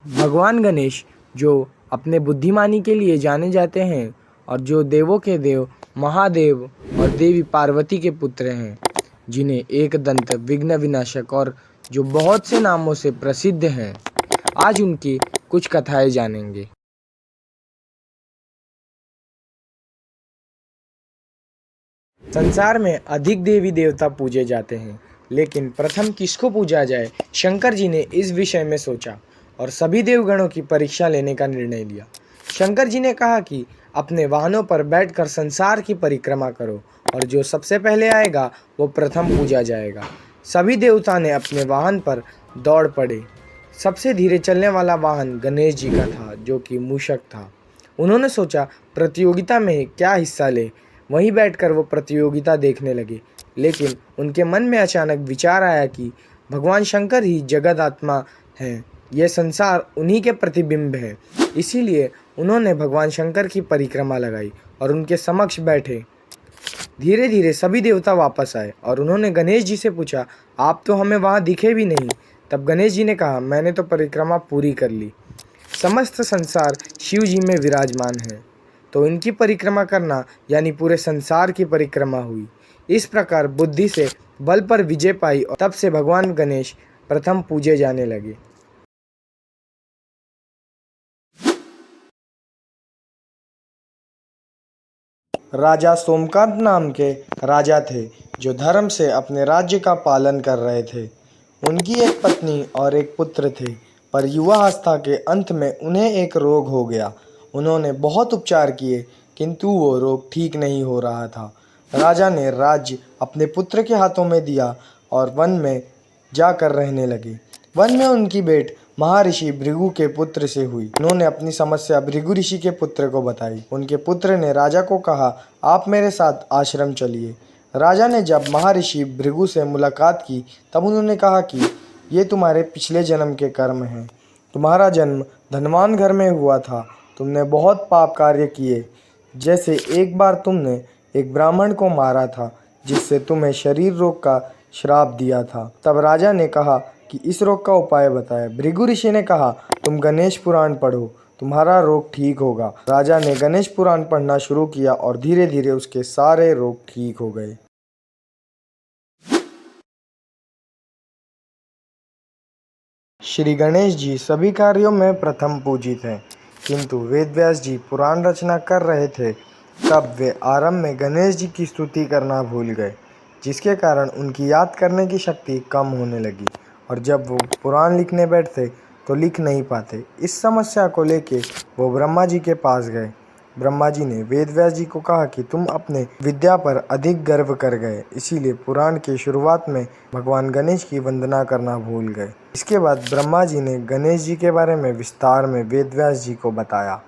भगवान गणेश, जो अपने बुद्धिमानी के लिए जाने जाते हैं और जो देवों के देव महादेव और देवी पार्वती के पुत्र हैं, जिन्हें एकदंत, विघ्न विनाशक और जो बहुत से नामों से प्रसिद्ध हैं, आज उनकी कुछ कथाएं जानेंगे। संसार में अधिक देवी देवता पूजे जाते हैं, लेकिन प्रथम किसको पूजा जाए, शंकर जी ने इस विषय में सोचा और सभी देवगणों की परीक्षा लेने का निर्णय लिया। शंकर जी ने कहा कि अपने वाहनों पर बैठकर संसार की परिक्रमा करो और जो सबसे पहले आएगा वो प्रथम पूजा जाएगा। सभी देवता ने अपने वाहन पर दौड़ पड़े। सबसे धीरे चलने वाला वाहन गणेश जी का था, जो कि मूषक था। उन्होंने सोचा प्रतियोगिता में क्या हिस्सा ले। वहीं बैठकर वो प्रतियोगिता देखने लगे, लेकिन उनके मन में अचानक विचार आया कि भगवान शंकर ही जगत आत्मा हैं, यह संसार उन्हीं के प्रतिबिंब है। इसीलिए उन्होंने भगवान शंकर की परिक्रमा लगाई और उनके समक्ष बैठे। धीरे धीरे सभी देवता वापस आए और उन्होंने गणेश जी से पूछा, आप तो हमें वहाँ दिखे भी नहीं। तब गणेश जी ने कहा, मैंने तो परिक्रमा पूरी कर ली। समस्त संसार शिव जी में विराजमान है, तो इनकी परिक्रमा करना यानी पूरे संसार की परिक्रमा हुई। इस प्रकार बुद्धि से बल पर विजय पाई और तब से भगवान गणेश प्रथम पूजे जाने लगे। राजा सोमकांत नाम के राजा थे, जो धर्म से अपने राज्य का पालन कर रहे थे। उनकी एक पत्नी और एक पुत्र थे, पर युवावस्था के अंत में उन्हें एक रोग हो गया। उन्होंने बहुत उपचार किए, किंतु वो रोग ठीक नहीं हो रहा था। राजा ने राज्य अपने पुत्र के हाथों में दिया और वन में जाकर रहने लगे। वन में उनकी भेंट महर्षि भृगु के पुत्र से हुई। उन्होंने अपनी समस्या भृगु ऋषि के पुत्र को बताई। उनके पुत्र ने राजा को कहा, आप मेरे साथ आश्रम चलिए। राजा ने जब महर्षि भृगु से मुलाकात की, तब उन्होंने कहा कि ये तुम्हारे पिछले जन्म के कर्म हैं। तुम्हारा जन्म धनवान घर में हुआ था। तुमने बहुत पाप कार्य किए, जैसे एक बार तुमने एक ब्राह्मण को मारा था, जिससे तुम्हें शरीर रोग का श्राप दिया था। तब राजा ने कहा कि इस रोग का उपाय बताए। भृगु ऋषि ने कहा, तुम गणेश पुराण पढ़ो, तुम्हारा रोग ठीक होगा। राजा ने गणेश पुराण पढ़ना शुरू किया और धीरे धीरे उसके सारे रोग ठीक हो गए। श्री गणेश जी सभी कार्यों में प्रथम पूजित हैं, किंतु वेदव्यास जी पुराण रचना कर रहे थे, तब वे आरंभ में गणेश जी की स्तुति करना भूल गए, जिसके कारण उनकी याद करने की शक्ति कम होने लगी और जब वो पुराण लिखने बैठते तो लिख नहीं पाते। इस समस्या को लेके वो ब्रह्मा जी के पास गए। ब्रह्मा जी ने वेदव्यास जी को कहा कि तुम अपने विद्या पर अधिक गर्व कर गए, इसीलिए पुराण की शुरुआत में भगवान गणेश की वंदना करना भूल गए। इसके बाद ब्रह्मा जी ने गणेश जी के बारे में विस्तार में वेदव्यास जी को बताया।